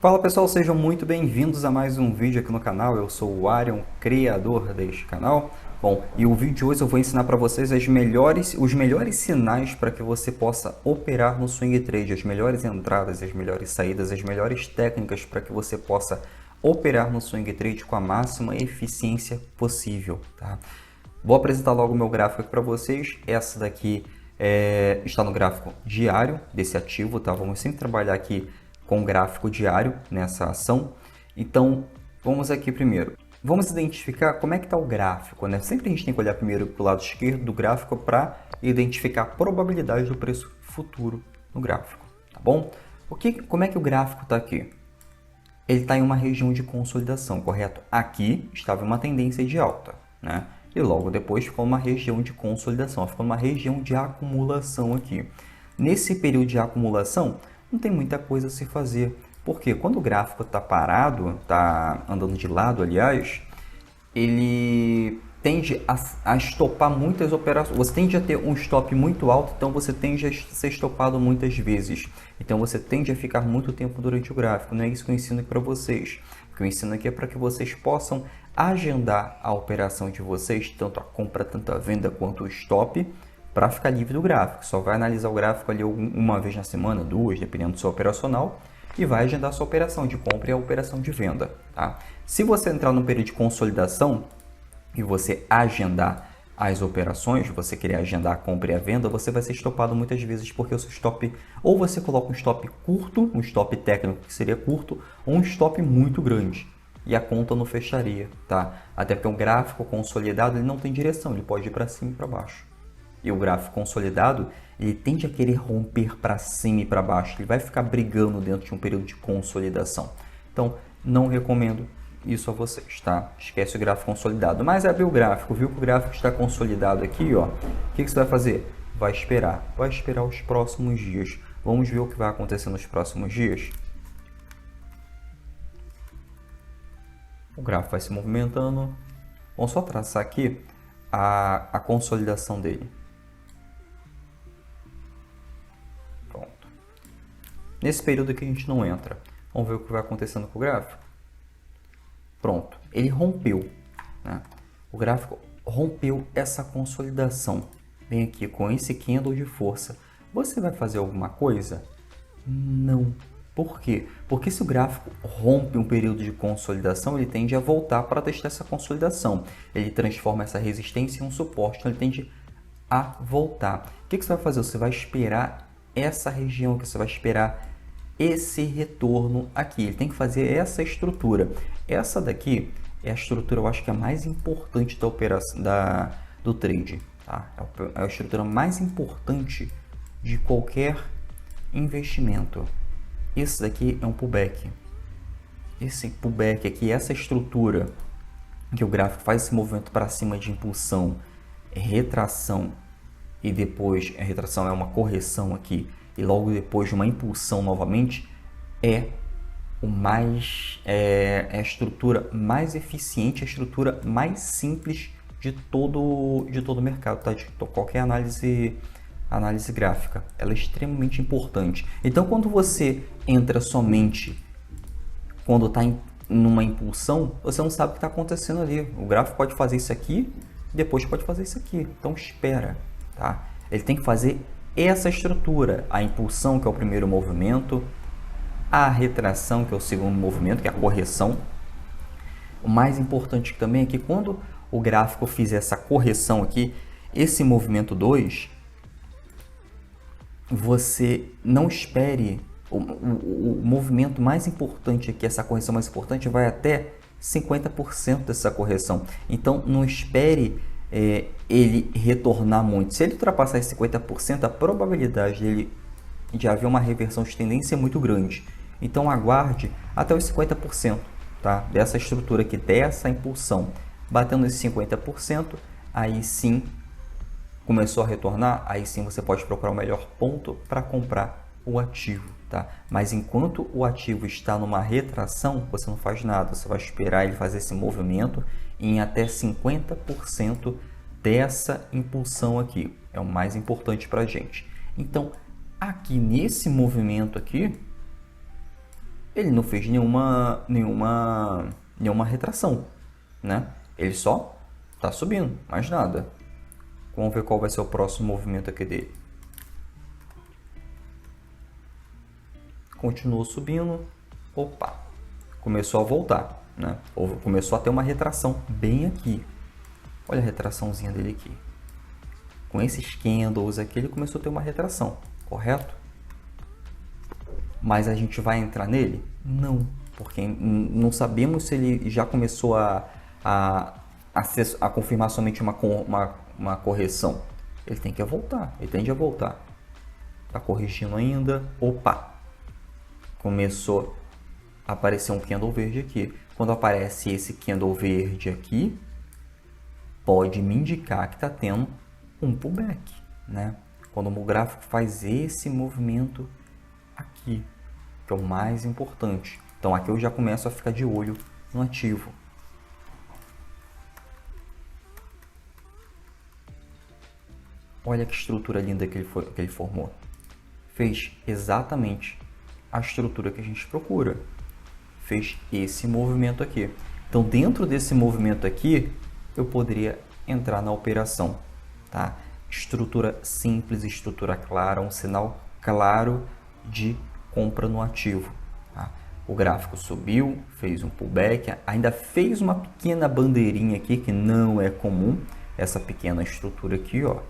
Fala pessoal, sejam muito bem-vindos a mais um vídeo aqui no canal. Eu sou o Arion, criador deste canal. Bom, e o vídeo de hoje eu vou ensinar para vocês os melhores sinais para que você possa operar no swing trade, as melhores entradas, as melhores saídas, as melhores técnicas para que você possa operar no swing trade com a máxima eficiência possível, tá? Vou apresentar logo o meu gráfico aqui para vocês. Essa daqui está no gráfico diário desse ativo, tá? Vamos sempre trabalhar aqui com gráfico diário nessa ação. Então, vamos aqui primeiro. Vamos identificar como é que está o gráfico, né? Sempre a gente tem que olhar primeiro para o lado esquerdo do gráfico para identificar a probabilidade do preço futuro no gráfico, tá bom? Como é que o gráfico está aqui? Ele está em uma região de consolidação, correto? Aqui estava uma tendência de alta, né? E logo depois ficou uma região de consolidação, ficou uma região de acumulação aqui. Nesse período de acumulação, não tem muita coisa a se fazer, porque quando o gráfico está parado, está andando de lado, aliás, ele tende a estopar muitas operações. Você tende a ter um stop muito alto, então você tende a ser estopado muitas vezes. Então você tende a ficar muito tempo durante o gráfico. Não é isso que eu ensino aqui para vocês. O que eu ensino aqui é para que vocês possam agendar a operação de vocês, tanto a compra, tanto a venda quanto o stop, para ficar livre do gráfico. Só vai analisar o gráfico ali uma vez na semana, duas, dependendo do seu operacional, e vai agendar a sua operação de compra e a operação de venda, tá? Se você entrar no período de consolidação e você agendar as operações, você querer agendar a compra e a venda, você vai ser estopado muitas vezes, porque o seu stop, ou você coloca um stop curto, um stop técnico que seria curto, ou um stop muito grande, e a conta não fecharia, tá? Até porque um gráfico consolidado ele não tem direção, ele pode ir para cima e para baixo. E o gráfico consolidado, ele tende a querer romper para cima e para baixo. Ele vai ficar brigando dentro de um período de consolidação. Então, não recomendo isso a vocês, tá? Esquece o gráfico consolidado. Mas abrir o gráfico, viu que o gráfico está consolidado aqui, ó. O que você vai fazer? Vai esperar. Vai esperar os próximos dias. Vamos ver o que vai acontecer nos próximos dias. O gráfico vai se movimentando. Vamos só traçar aqui a consolidação dele. Nesse período aqui a gente não entra. Vamos ver o que vai acontecendo com o gráfico. Pronto, ele rompeu, né? O gráfico rompeu essa consolidação. Vem aqui com esse candle de força. Você vai fazer alguma coisa? Não. Por quê? Porque se o gráfico rompe um período de consolidação, ele tende a voltar para testar essa consolidação. Ele transforma essa resistência em um suporte, então ele tende a voltar. O que você vai fazer? Você vai esperar essa região, que você vai esperar esse retorno aqui. Ele tem que fazer essa estrutura. Essa daqui é a estrutura, eu acho que é a mais importante da operação do trade, tá? É a estrutura mais importante de qualquer investimento. Esse daqui é um pullback. Esse pullback aqui, essa estrutura que o gráfico faz esse movimento para cima de impulsão, retração, e depois a retração é uma correção aqui, e logo depois de uma impulsão novamente, é a estrutura mais eficiente, a estrutura mais simples de todo o mercado, tá? De qualquer análise gráfica. Ela é extremamente importante. Então, quando você entra somente quando está numa impulsão, você não sabe o que está acontecendo ali. O gráfico pode fazer isso aqui, depois pode fazer isso aqui. Então, espera, tá? Ele tem que fazer essa estrutura, a impulsão, que é o primeiro movimento, a retração, que é o segundo movimento, que é a correção. O mais importante também é que quando o gráfico fizer essa correção aqui, esse movimento 2, você não espere o movimento mais importante aqui, essa correção mais importante vai até 50% dessa correção. Então, não espere ele retornar muito. Se ele ultrapassar esse 50%, a probabilidade dele de haver uma reversão de tendência é muito grande. Então aguarde até os 50%, tá? Dessa estrutura aqui, dessa impulsão. Batendo esse 50%, aí sim começou a retornar, aí sim você pode procurar o melhor ponto para comprar o ativo, tá? Mas enquanto o ativo está numa retração, você não faz nada, você vai esperar ele fazer esse movimento em até 50% dessa impulsão aqui. É o mais importante para a gente. Então, aqui nesse movimento aqui, ele não fez nenhuma retração, né? Ele só está subindo, mais nada. Vamos ver qual vai ser o próximo movimento aqui dele. Continuou subindo, opa, começou a voltar, né? Começou a ter uma retração bem aqui. Olha a retraçãozinha dele aqui. Com esses candles aqui, ele começou a ter uma retração, correto? Mas a gente vai entrar nele? Não, porque não sabemos se ele já começou a confirmar somente uma correção. Ele tem que voltar, ele tende a voltar. Está corrigindo ainda, opa! Começou a aparecer um candle verde aqui. Quando aparece esse candle verde aqui, pode me indicar que está tendo um pullback, né? Quando o gráfico faz esse movimento aqui, que é o mais importante. Então aqui eu já começo a ficar de olho no ativo. Olha que estrutura linda que ele formou. Fez exatamente a estrutura que a gente procura. Fez esse movimento aqui. Então dentro desse movimento aqui, eu poderia entrar na operação, tá? Estrutura simples, estrutura clara, um sinal claro de compra no ativo. Tá? O gráfico subiu, fez um pullback, ainda fez uma pequena bandeirinha aqui que não é comum. Essa pequena estrutura aqui, ó.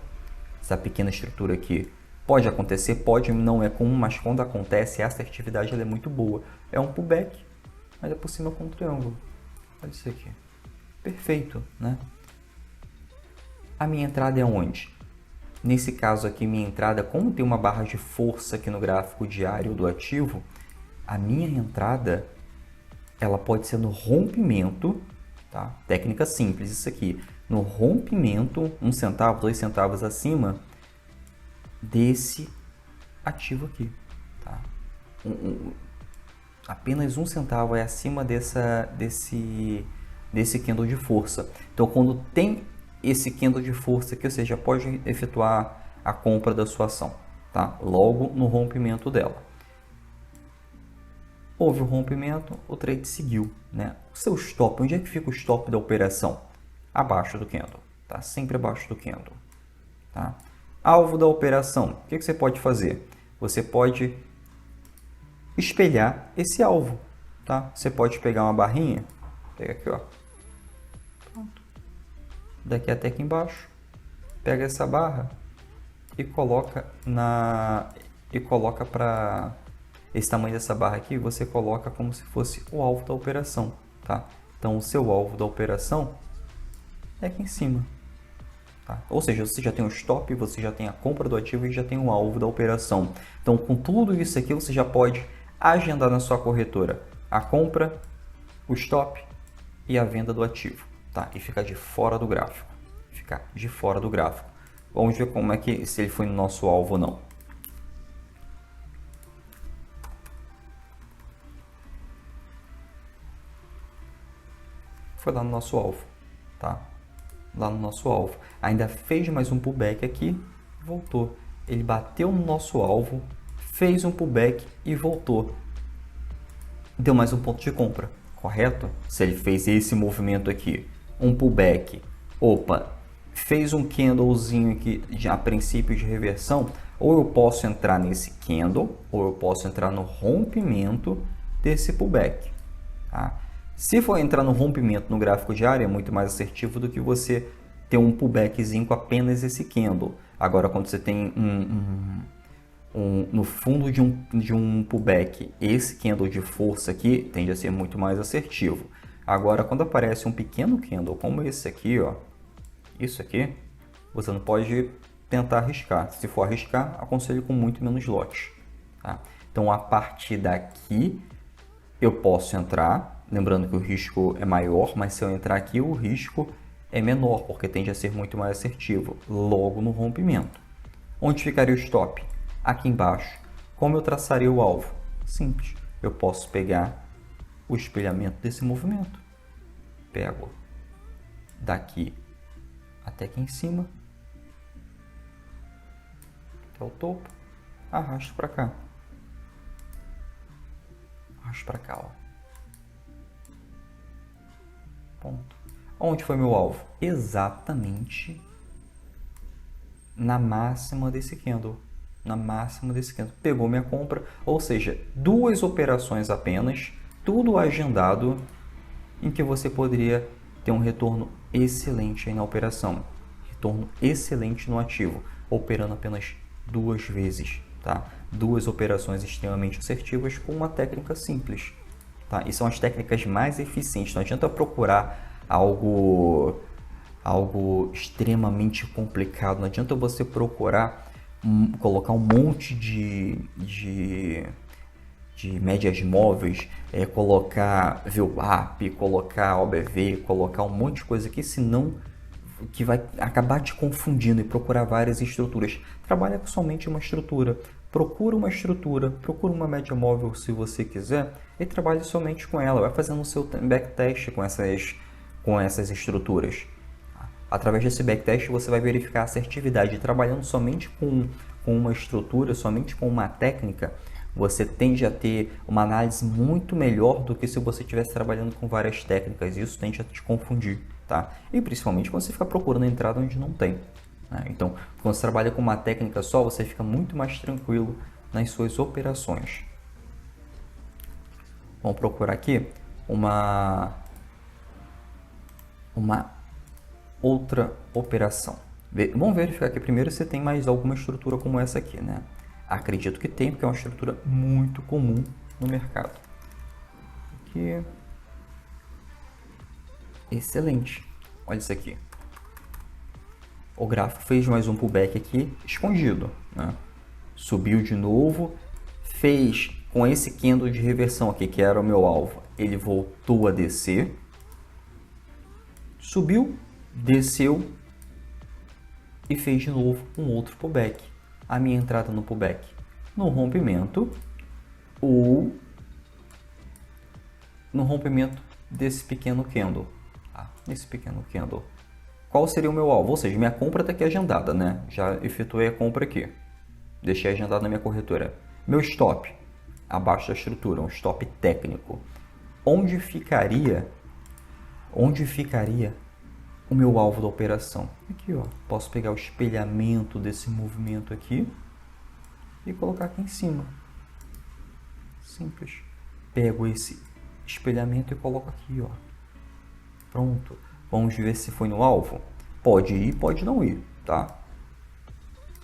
Essa pequena estrutura aqui pode acontecer, pode, não é comum, mas quando acontece, a assertividade ela é muito boa. É um pullback, mas é por cima com um triângulo. Olha isso aqui. Perfeito, né? A minha entrada é onde? Nesse caso aqui, minha entrada, como tem uma barra de força aqui no gráfico diário do ativo, a minha entrada, ela pode ser no rompimento, tá? Técnica simples isso aqui. No rompimento, 1 centavo, 2 centavos acima desse ativo aqui, tá? Apenas 1 centavo é acima desse candle de força. Então, quando tem esse candle de força aqui, você já pode efetuar a compra da sua ação, tá? Logo no rompimento dela. Houve o rompimento, o trade seguiu, né? O seu stop, onde é que fica o stop da operação? Abaixo do candle, tá? Sempre abaixo do candle, tá? Alvo da operação, o que você pode fazer? Você pode espelhar esse alvo, tá? Você pode pegar uma barrinha, pega aqui, ó. Pronto. Daqui até aqui embaixo, pega essa barra e coloca para esse tamanho dessa barra aqui, você coloca como se fosse o alvo da operação, tá? Então o seu alvo da operação é aqui em cima, tá? Ou seja, você já tem o stop, você já tem a compra do ativo e já tem o alvo da operação. Então com tudo isso aqui você já pode agendar na sua corretora a compra, o stop e a venda do ativo, tá? E ficar de fora do gráfico, ficar de fora do gráfico. Vamos ver como é que, se ele foi no nosso alvo ou não. Foi lá no nosso alvo, tá? Lá no nosso alvo. Ainda fez mais um pullback aqui, voltou. Ele bateu no nosso alvo, fez um pullback e voltou. Deu mais um ponto de compra, correto? Se ele fez esse movimento aqui, um pullback, opa, fez um candlezinho aqui a princípio de reversão, ou eu posso entrar nesse candle, ou eu posso entrar no rompimento desse pullback, tá? Se for entrar no rompimento no gráfico diário, é muito mais assertivo do que você ter um pullbackzinho com apenas esse candle. Agora, quando você tem no fundo de um pullback, esse candle de força aqui tende a ser muito mais assertivo. Agora, quando aparece um pequeno candle como esse aqui, ó, isso aqui, você não pode tentar arriscar. Se for arriscar, aconselho com muito menos lote, tá? Então, a partir daqui, eu posso entrar. Lembrando que o risco é maior, mas se eu entrar aqui, o risco é menor, porque tende a ser muito mais assertivo, logo no rompimento. Onde ficaria o stop? Aqui embaixo. Como eu traçaria o alvo? Simples. Eu posso pegar o espelhamento desse movimento. Pego daqui até aqui em cima, até o topo, arrasto para cá. arrasto para cá, ó. Ponto. Onde foi meu alvo? Exatamente na máxima desse candle. Na máxima desse candle. Pegou minha compra, ou seja, 2 operações apenas, tudo agendado, em que você poderia ter um retorno excelente aí na operação. Retorno excelente no ativo, operando apenas 2 vezes, tá? 2 operações extremamente assertivas com uma técnica simples, tá? E são as técnicas mais eficientes. Não adianta procurar algo extremamente complicado. Não adianta você procurar colocar um monte de médias móveis, colocar VWAP, colocar OBV, colocar um monte de coisa aqui, senão que vai acabar te confundindo e procurar várias estruturas. Trabalha somente uma estrutura. Procura uma estrutura, procura uma média móvel se você quiser e trabalhe somente com ela. Vai fazendo o seu backtest com essas estruturas. Através desse backtest você vai verificar a assertividade. Trabalhando somente com uma estrutura, somente com uma técnica, você tende a ter uma análise muito melhor do que se você estivesse trabalhando com várias técnicas. Isso tende a te confundir, tá? E principalmente quando você fica procurando entrada onde não tem, né? Então, quando você trabalha com uma técnica só, você fica muito mais tranquilo nas suas operações. Vamos procurar aqui uma outra operação. Vamos verificar aqui primeiro se tem mais alguma estrutura como essa aqui, né? Acredito que tem, porque é uma estrutura muito comum no mercado. Aqui. Excelente. Olha isso aqui. O gráfico fez mais um pullback aqui, escondido, né? Subiu de novo, fez com esse candle de reversão aqui, que era o meu alvo, ele voltou a descer, subiu, desceu e fez de novo um outro pullback. A minha entrada no pullback, no rompimento ou no rompimento desse pequeno candle, tá? Esse pequeno candle. Qual seria o meu alvo? Ou seja, minha compra está aqui agendada, né? Já efetuei a compra aqui. Deixei agendado na minha corretora. Meu stop, abaixo da estrutura, um stop técnico. Onde ficaria o meu alvo da operação? Aqui, ó. Posso pegar o espelhamento desse movimento aqui e colocar aqui em cima. Simples. Pego esse espelhamento e coloco aqui, ó. Pronto. Vamos ver se foi no alvo. Pode ir, pode não ir, tá?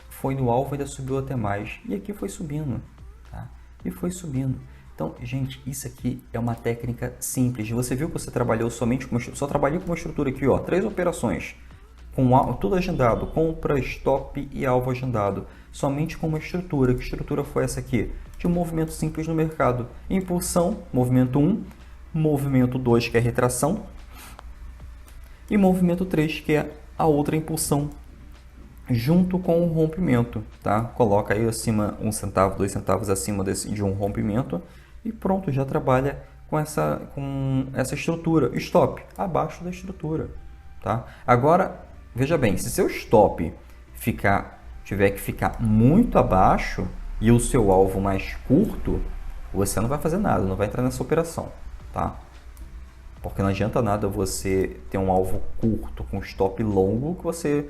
Foi no alvo, ainda subiu até mais. E aqui foi subindo, tá? E foi subindo. Então, gente, isso aqui é uma técnica simples. Você viu que você trabalhou somente com só trabalhei com uma estrutura aqui, ó, 3 operações, com tudo agendado, compra, stop e alvo agendado, somente com uma estrutura. Que estrutura foi essa aqui? De um movimento simples no mercado. Impulsão, movimento 1, movimento 2, que é retração, e movimento 3, que é a outra impulsão, junto com o rompimento, tá? Coloca aí acima 1 centavo, 2 centavos acima de um rompimento e pronto, já trabalha com essa estrutura. Stop, abaixo da estrutura, tá? Agora, veja bem, se seu stop tiver que ficar muito abaixo e o seu alvo mais curto, você não vai fazer nada, não vai entrar nessa operação, tá? Porque não adianta nada você ter um alvo curto com stop longo que você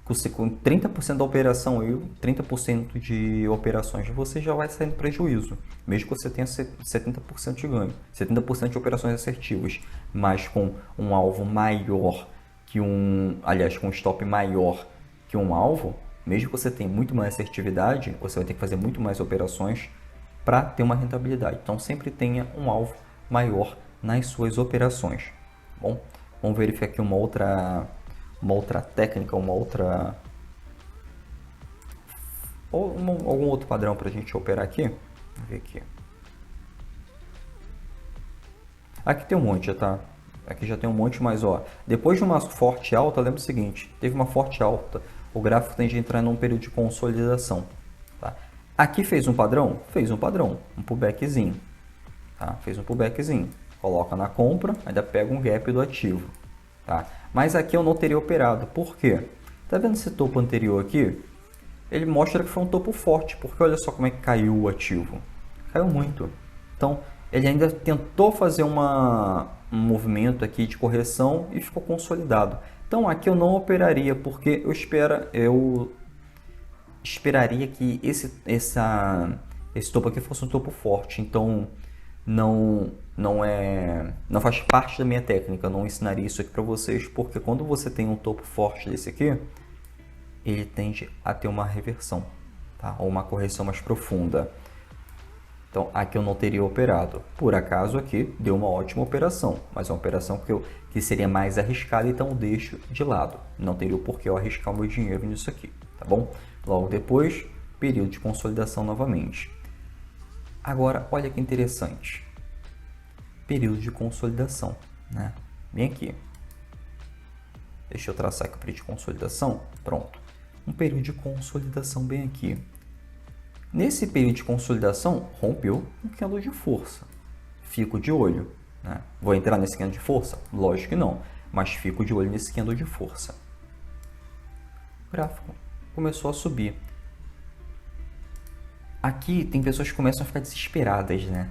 com 30% da operação e 30% de operações você já vai sair no prejuízo, mesmo que você tenha 70% de ganho, 70% de operações assertivas, mas com um alvo maior que com um stop maior que um alvo, mesmo que você tenha muito mais assertividade, você vai ter que fazer muito mais operações para ter uma rentabilidade. Então sempre tenha um alvo maior nas suas operações. Bom, vamos verificar aqui uma outra técnica, algum outro padrão para a gente operar aqui. Vamos ver aqui. Aqui tem um monte, tá? Aqui já tem um monte, mas ó, depois de uma forte alta, lembra o seguinte, teve uma forte alta, o gráfico tende a entrar num período de consolidação, tá? Aqui fez um padrão? Fez um padrão, um pullbackzinho, tá? Fez um pullbackzinho, coloca na compra, ainda pega um gap do ativo, tá? Mas aqui eu não teria operado, por quê? Tá vendo esse topo anterior aqui? Ele mostra que foi um topo forte, porque olha só como é que caiu o ativo, caiu muito. Então, ele ainda tentou fazer um movimento aqui de correção e ficou consolidado. Então aqui eu não operaria, porque eu esperaria que esse topo aqui fosse um topo forte. Então não faz parte da minha técnica, eu não ensinaria isso aqui para vocês, porque quando você tem um topo forte desse aqui, ele tende a ter uma reversão, tá? Ou uma correção mais profunda. Então aqui eu não teria operado. Por acaso aqui deu uma ótima operação, mas é uma operação que seria mais arriscada, então eu deixo de lado. Não teria o porquê eu arriscar o meu dinheiro nisso aqui, tá bom? Logo depois, período de consolidação novamente. Agora, olha que interessante. Período de consolidação, né? Vem aqui. Deixa eu traçar aqui o período de consolidação. Pronto. Um período de consolidação bem aqui. Nesse período de consolidação, rompeu um candle de força. Fico de olho, né? Vou entrar nesse candle de força? Lógico que não, mas fico de olho nesse candle de força. O gráfico começou a subir. Aqui tem pessoas que começam a ficar desesperadas, né?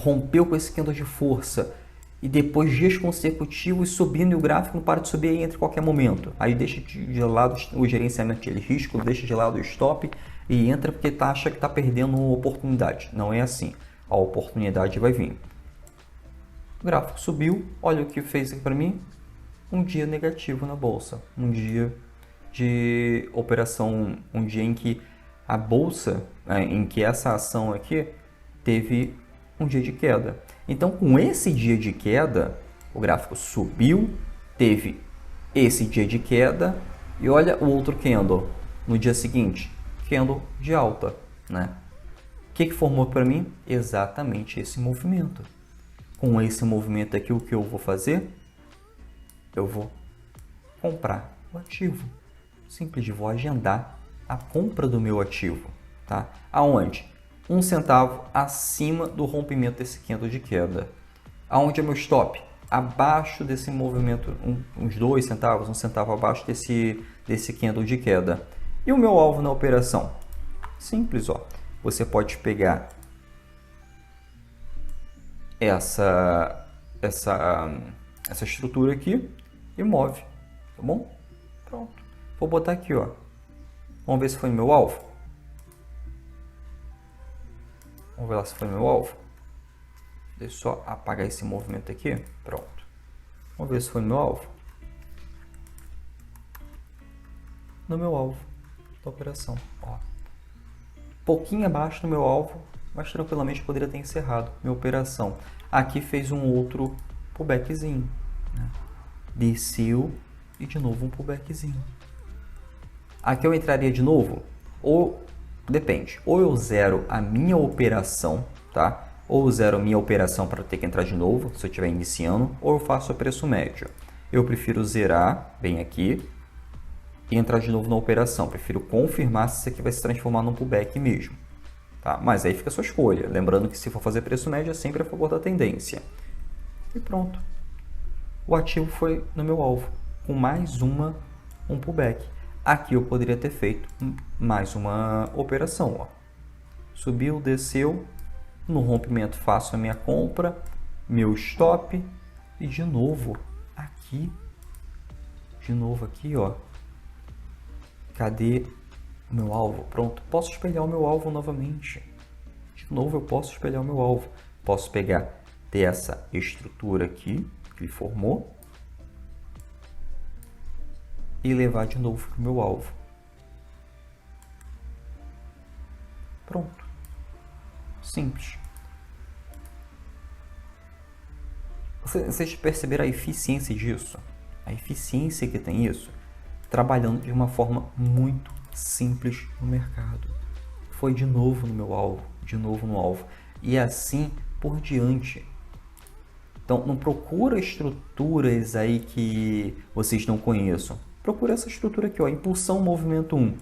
Rompeu com esse candle de força e depois dias consecutivos subindo e o gráfico não para de subir aí entre qualquer momento. Aí deixa de lado o gerenciamento de risco, deixa de lado o stop e entra porque acha que está perdendo oportunidade. Não é assim. A oportunidade vai vir. O gráfico subiu, olha o que fez aqui para mim. Um dia negativo na bolsa. Um dia de operação, um dia em que a bolsa, em que essa ação aqui teve um dia de queda. Então, com esse dia de queda, o gráfico subiu, teve esse dia de queda e olha o outro candle no dia seguinte, candle de alta, né? O que formou para mim? Exatamente esse movimento. Com esse movimento aqui, o que eu vou fazer? Eu vou comprar o ativo. Simples, vou agendar a compra do meu ativo, tá? Aonde? 1 centavo acima do rompimento desse candle de queda. Aonde é meu stop? Abaixo desse movimento, uns 2 centavos, 1 centavo abaixo desse candle de queda. E o meu alvo na operação? Simples, ó. Você pode pegar essa estrutura aqui e move, tá bom? Pronto. Vou botar aqui, ó. Vamos ver se foi meu alvo. Vamos ver lá se foi meu alvo. Deixa eu só apagar esse movimento aqui. Pronto. Vamos ver se foi meu alvo. No meu alvo da operação. Ó. Pouquinho abaixo do meu alvo, mas tranquilamente poderia ter encerrado minha operação. Aqui fez um outro pullbackzinho, né? Desceu e de novo um pullbackzinho. Aqui eu entraria de novo? Ou depende. Ou eu zero a minha operação, tá? Ou zero a minha operação para ter que entrar de novo, se eu estiver iniciando, ou eu faço a preço médio. Eu prefiro zerar bem aqui e entrar de novo na operação. Prefiro confirmar se isso aqui vai se transformar num pullback mesmo, tá? Mas aí fica a sua escolha. Lembrando que se for fazer preço médio é sempre a favor da tendência. E pronto. O ativo foi no meu alvo, com mais um pullback. Aqui eu poderia ter feito mais uma operação, ó. Subiu, desceu, no rompimento faço a minha compra, meu stop e de novo aqui, ó. Cadê o meu alvo? Pronto, posso espelhar o meu alvo novamente. De novo eu posso espelhar o meu alvo. Posso pegar dessa estrutura aqui que ele formou e levar de novo para o meu alvo. Pronto. Simples. Vocês perceberam a eficiência disso? A eficiência que tem isso? Trabalhando de uma forma muito simples no mercado. Foi de novo no meu alvo, de novo no alvo. E assim por diante. Então, não procura estruturas aí que vocês não conheçam. Procura essa estrutura aqui, ó, impulsão, movimento 1.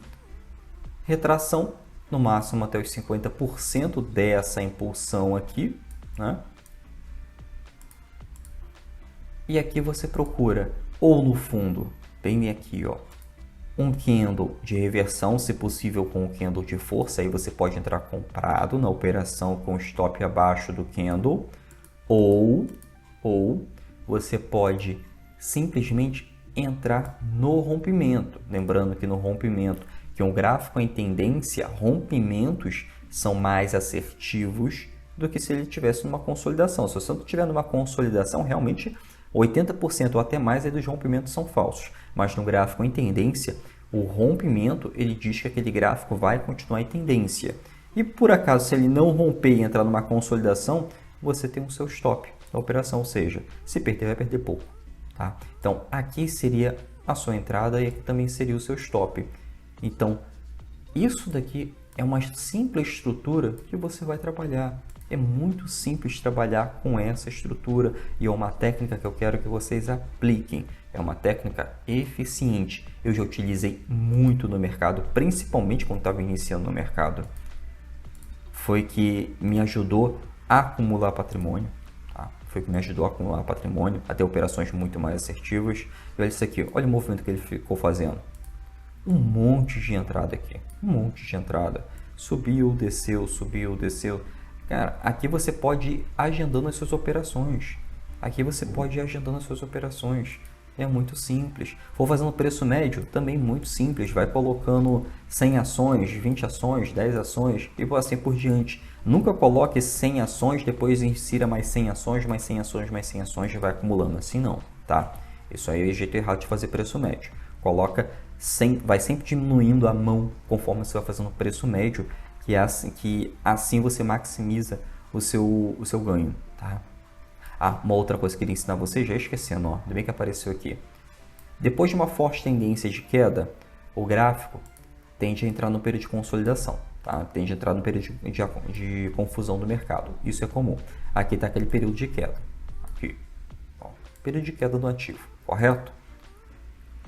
Retração, no máximo até os 50% dessa impulsão aqui, né? E aqui você procura, ou no fundo, bem aqui, ó, um candle de reversão, se possível com um candle de força, aí você pode entrar comprado na operação com stop abaixo do candle, ou você pode simplesmente entrar no rompimento. Lembrando que no rompimento, que um gráfico em tendência, rompimentos são mais assertivos do que se ele tivesse numa consolidação. Se você não estiver numa consolidação, realmente 80% ou até mais dos rompimentos são falsos. Mas no gráfico em tendência, o rompimento, ele diz que aquele gráfico vai continuar em tendência. E por acaso, se ele não romper e entrar numa consolidação, você tem o seu stop da operação, ou seja, se perder, vai perder pouco. Tá? Então, aqui seria a sua entrada e aqui também seria o seu stop. Então, isso daqui é uma simples estrutura que você vai trabalhar. É muito simples trabalhar com essa estrutura e é uma técnica que eu quero que vocês apliquem. É uma técnica eficiente. Eu já utilizei muito no mercado, principalmente quando estava iniciando no mercado. Foi que me ajudou a acumular patrimônio. Tá? Foi que me ajudou a acumular patrimônio, a ter operações muito mais assertivas. E olha isso aqui, olha o movimento que ele ficou fazendo. Um monte de entrada aqui, um monte de entrada. Subiu, desceu, subiu, desceu. Cara, aqui você pode ir agendando as suas operações. Aqui você pode ir agendando as suas operações. É muito simples. For fazendo preço médio, também muito simples. Vai colocando 100 ações, 20 ações, 10 ações e assim por diante. Nunca coloque 100 ações, depois insira mais 100 ações, mais 100 ações, mais 100 ações e vai acumulando. Assim não, tá? Isso aí é o jeito errado de fazer preço médio. Coloca 100, vai sempre diminuindo a mão conforme você vai fazendo preço médio, que assim você maximiza o seu ganho, tá? Ah, uma outra coisa que eu queria ensinar vocês, já esquecendo, ó, ainda bem que apareceu aqui. Depois de uma forte tendência de queda, o gráfico tende a entrar no período de consolidação, tá? Tende a entrar no período de confusão do mercado. Isso é comum. Aqui está aquele período de queda. Aqui, ó, período de queda do ativo, correto?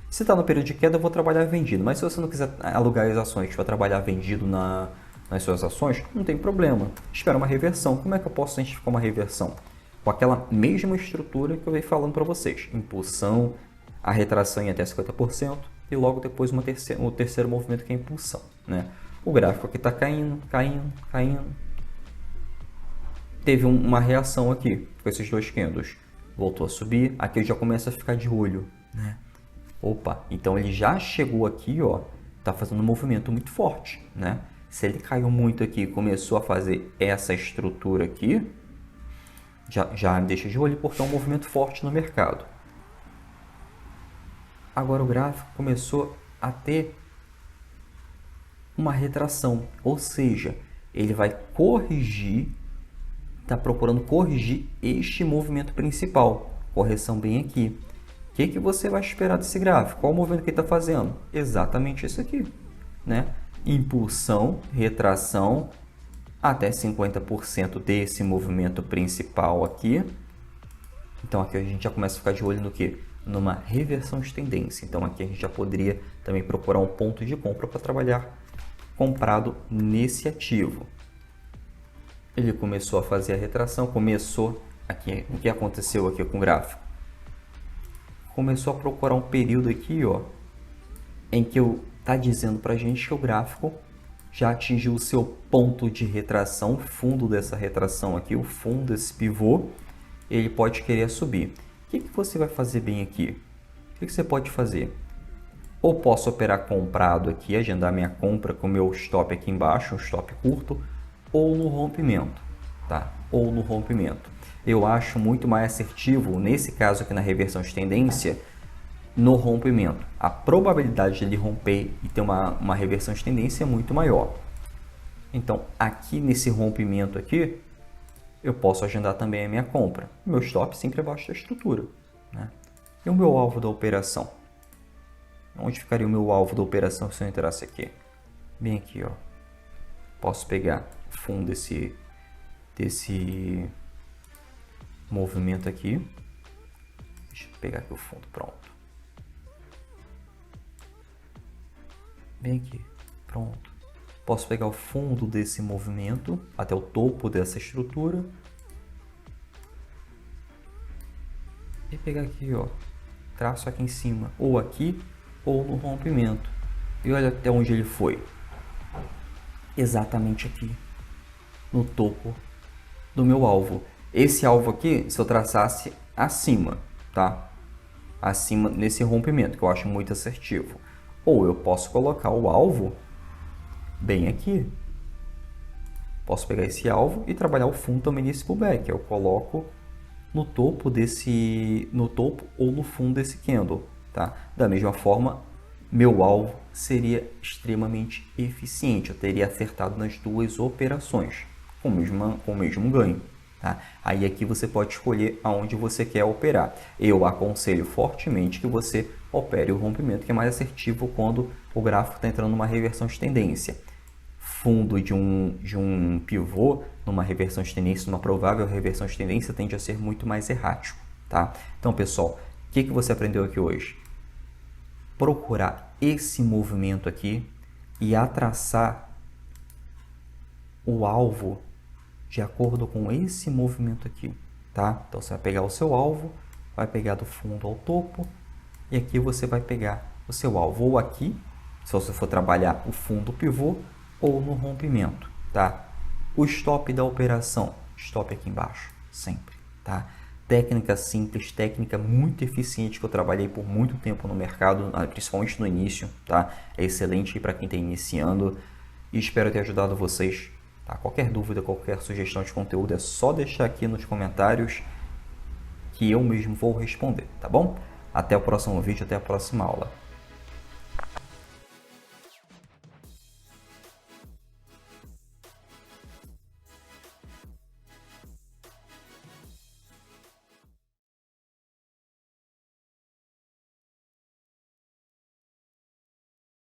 Se está no período de queda, eu vou trabalhar vendido. Mas se você não quiser alugar as ações, vai trabalhar vendido nas suas ações, não tem problema. Espera uma reversão. Como é que eu posso identificar uma reversão? Com aquela mesma estrutura que eu venho falando para vocês. Impulsão, a retração em até 50% e logo depois o terceiro movimento que é a impulsão. Né? O gráfico aqui está caindo, caindo, caindo. Teve uma reação aqui com esses dois candles. Voltou a subir. Aqui eu já começo a ficar de olho. Né? Opa, então ele já chegou aqui, ó, tá fazendo um movimento muito forte, né? Se ele caiu muito aqui e começou a fazer essa estrutura aqui, já me deixa de olho porque é um movimento forte no mercado. Agora o gráfico começou a ter uma retração, ou seja, ele vai corrigir, tá procurando corrigir este movimento principal, correção bem aqui. O que você vai esperar desse gráfico? Qual o movimento que ele está fazendo? Exatamente isso aqui, né? Impulsão, retração, até 50% desse movimento principal aqui. Então aqui a gente já começa a ficar de olho no que? Numa reversão de tendência. Então aqui a gente já poderia também procurar um ponto de compra para trabalhar comprado nesse ativo. Ele começou a fazer a retração, começou aqui, o que aconteceu aqui com o gráfico? Começou a procurar um período aqui, ó, em que tá dizendo para a gente que o gráfico já atingiu o seu ponto de retração, o fundo dessa retração aqui, o fundo desse pivô, ele pode querer subir. O que você vai fazer bem aqui? O que você pode fazer? Ou posso operar comprado aqui, agendar minha compra com o meu stop aqui embaixo, um stop curto, ou no rompimento, tá? Ou no rompimento. Eu acho muito mais assertivo, nesse caso aqui na reversão de tendência, no rompimento. A probabilidade de ele romper e ter uma reversão de tendência é muito maior. Então, aqui nesse rompimento aqui, eu posso agendar também a minha compra. Meu stop sempre abaixo da estrutura. Né? E o meu alvo da operação? Onde ficaria o meu alvo da operação se eu entrasse aqui? Bem aqui, ó. Posso pegar o fundo desse movimento aqui. Deixa eu pegar aqui o fundo, pronto. Bem aqui, pronto. Posso pegar o fundo desse movimento até o topo dessa estrutura e pegar aqui, ó, traço aqui em cima, ou aqui ou no rompimento. E olha até onde ele foi. Exatamente aqui, no topo do meu alvo. Esse alvo aqui, se eu traçasse acima, tá? Acima nesse rompimento, que eu acho muito assertivo. Ou eu posso colocar o alvo bem aqui. Posso pegar esse alvo e trabalhar o fundo também nesse pullback. Eu coloco no topo ou no fundo desse candle, tá? Da mesma forma, meu alvo seria extremamente eficiente. Eu teria acertado nas duas operações com o mesmo ganho, tá? Aí aqui você pode escolher aonde você quer operar. Eu aconselho fortemente que você opere o rompimento, que é mais assertivo quando o gráfico está entrando numa reversão de tendência. Fundo de um pivô numa reversão de tendência, numa provável reversão de tendência, tende a ser muito mais errático, tá? Então, pessoal, o que você aprendeu aqui hoje? Procurar esse movimento aqui e traçar o alvo de acordo com esse movimento aqui, tá? Então, você vai pegar o seu alvo, vai pegar do fundo ao topo e aqui você vai pegar o seu alvo ou aqui, se você for trabalhar o fundo pivô, ou no rompimento, tá? O stop da operação, stop aqui embaixo, sempre, tá? Técnica simples, técnica muito eficiente que eu trabalhei por muito tempo no mercado, principalmente no início, tá? É excelente para quem está iniciando e espero ter ajudado vocês, tá? Qualquer dúvida, qualquer sugestão de conteúdo é só deixar aqui nos comentários que eu mesmo vou responder, tá bom? Até o próximo vídeo, até a próxima aula.